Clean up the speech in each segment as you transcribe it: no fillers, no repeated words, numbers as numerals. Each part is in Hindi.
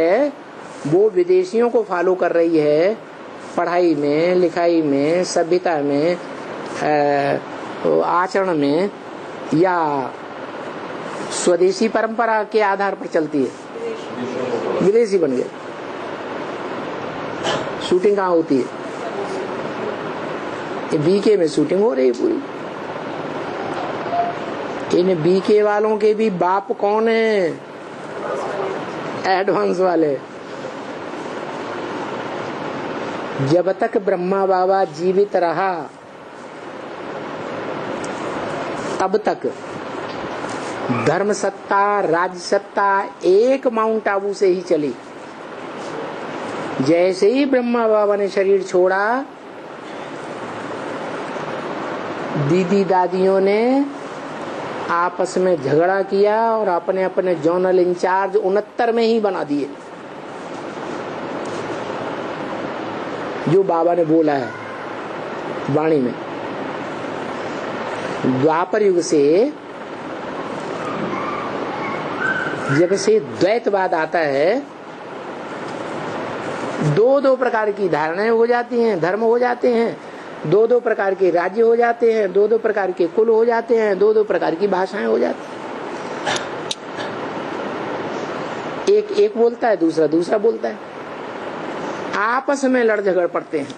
है वो विदेशियों को फॉलो कर रही है पढ़ाई में, लिखाई में, सभ्यता में, आचरण में, या स्वदेशी परंपरा के आधार पर चलती है? विदेशी बन गए। शूटिंग कहाँ होती है? बीके में शूटिंग हो रही है पूरी। इन बीके वालों के भी बाप कौन है? एडवांस वाले। जब तक ब्रह्मा बाबा जीवित रहा तब तक धर्म सत्ता, राज सत्ता एक माउंट आबू से ही चली। जैसे ही ब्रह्मा बाबा ने शरीर छोड़ा, दीदी दादियों ने आपस में झगड़ा किया और अपने अपने जोनल इंचार्ज 69 में ही बना दिए। जो बाबा ने बोला है वाणी में, द्वापर युग से जब से द्वैतवाद आता है, दो प्रकार की धारणाएं हो जाती हैं, धर्म हो जाते हैं, दो प्रकार के राज्य हो जाते हैं, दो प्रकार के कुल हो जाते हैं, दो प्रकार की भाषाएं हो जाती हैं। एक बोलता है, दूसरा बोलता है, आपस में लड़ झगड़ पड़ते हैं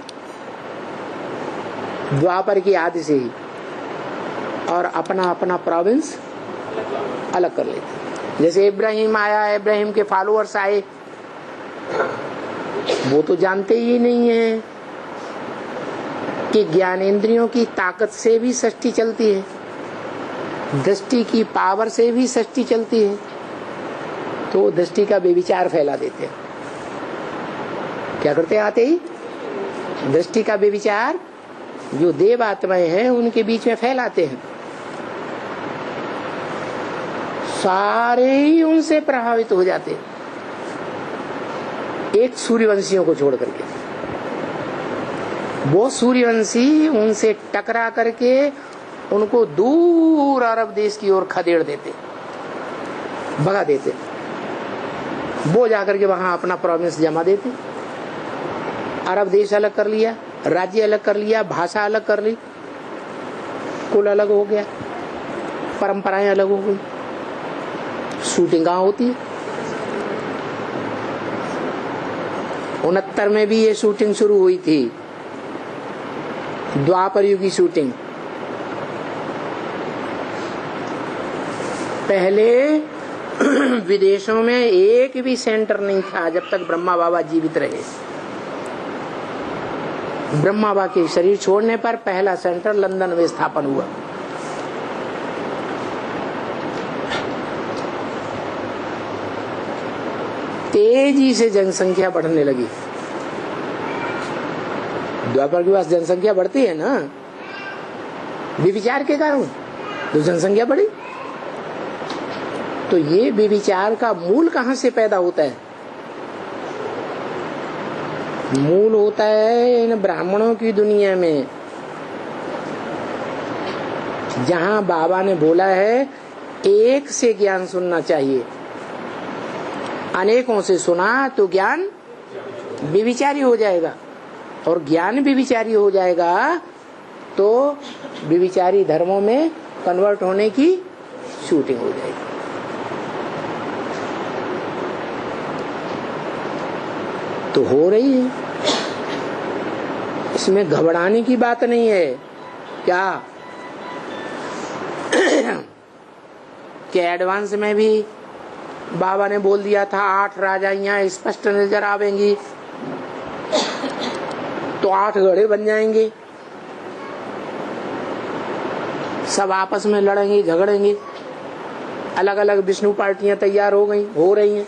द्वापर की आदि से ही, और अपना अपना प्रोविंस अलग कर लेते हैं। जैसे इब्राहिम आया, इब्राहिम के फॉलोअर्स आए, वो तो जानते ही नहीं है कि ज्ञानेंद्रियों की ताकत से भी सृष्टि चलती है, दृष्टि की पावर से भी सृष्टि चलती है। तो दृष्टि का बेविचार फैला देते हैं। क्या करते हैं? आते ही दृष्टि का बेविचार जो देव आत्माएं हैं उनके बीच में फैलाते हैं। सारे ही उनसे प्रभावित हो जाते हैं, एक सूर्यवंशियों को छोड़ करके। वो सूर्यवंशी उनसे टकरा करके उनको दूर अरब देश की ओर खदेड़ देते, भगा देते। वो जाकर के वहां अपना प्रोविंस जमा देते। अरब देश अलग कर लिया, राज्य अलग कर लिया, भाषा अलग कर ली, कुल अलग हो गया, परंपराएं अलग हो गई। शूटिंग कहाँ होती है? 69 में भी ये शूटिंग शुरू हुई थी, द्वापर युग की शूटिंग। पहले विदेशों में एक भी सेंटर नहीं था जब तक ब्रह्मा बाबा जीवित रहे। ब्रह्मा बाबा के शरीर छोड़ने पर पहला सेंटर लंदन में स्थापन हुआ। तेजी से जनसंख्या बढ़ने लगी। द्वापर के पास जनसंख्या बढ़ती है ना, व्यभिचार के कारण तो जनसंख्या बढ़ी। तो ये व्यभिचार का मूल कहां से पैदा होता है? मूल होता है इन ब्राह्मणों की दुनिया में, जहां बाबा ने बोला है एक से ज्ञान सुनना चाहिए। अनेकों से सुना तो ज्ञान व्यभिचारी हो जाएगा, और ज्ञान व्यभिचारी हो जाएगा तो व्यभिचारी धर्मों में कन्वर्ट होने की शूटिंग हो जाएगी। तो हो रही है, इसमें घबराने की बात नहीं है। क्या कि एडवांस में भी बाबा ने बोल दिया था 8 राजाइयां स्पष्ट नजर आवेंगी, तो 8 गढ़े बन जाएंगे, सब आपस में लड़ेंगे, झगड़ेंगे। अलग अलग विष्णु पार्टियां तैयार हो रही हैं।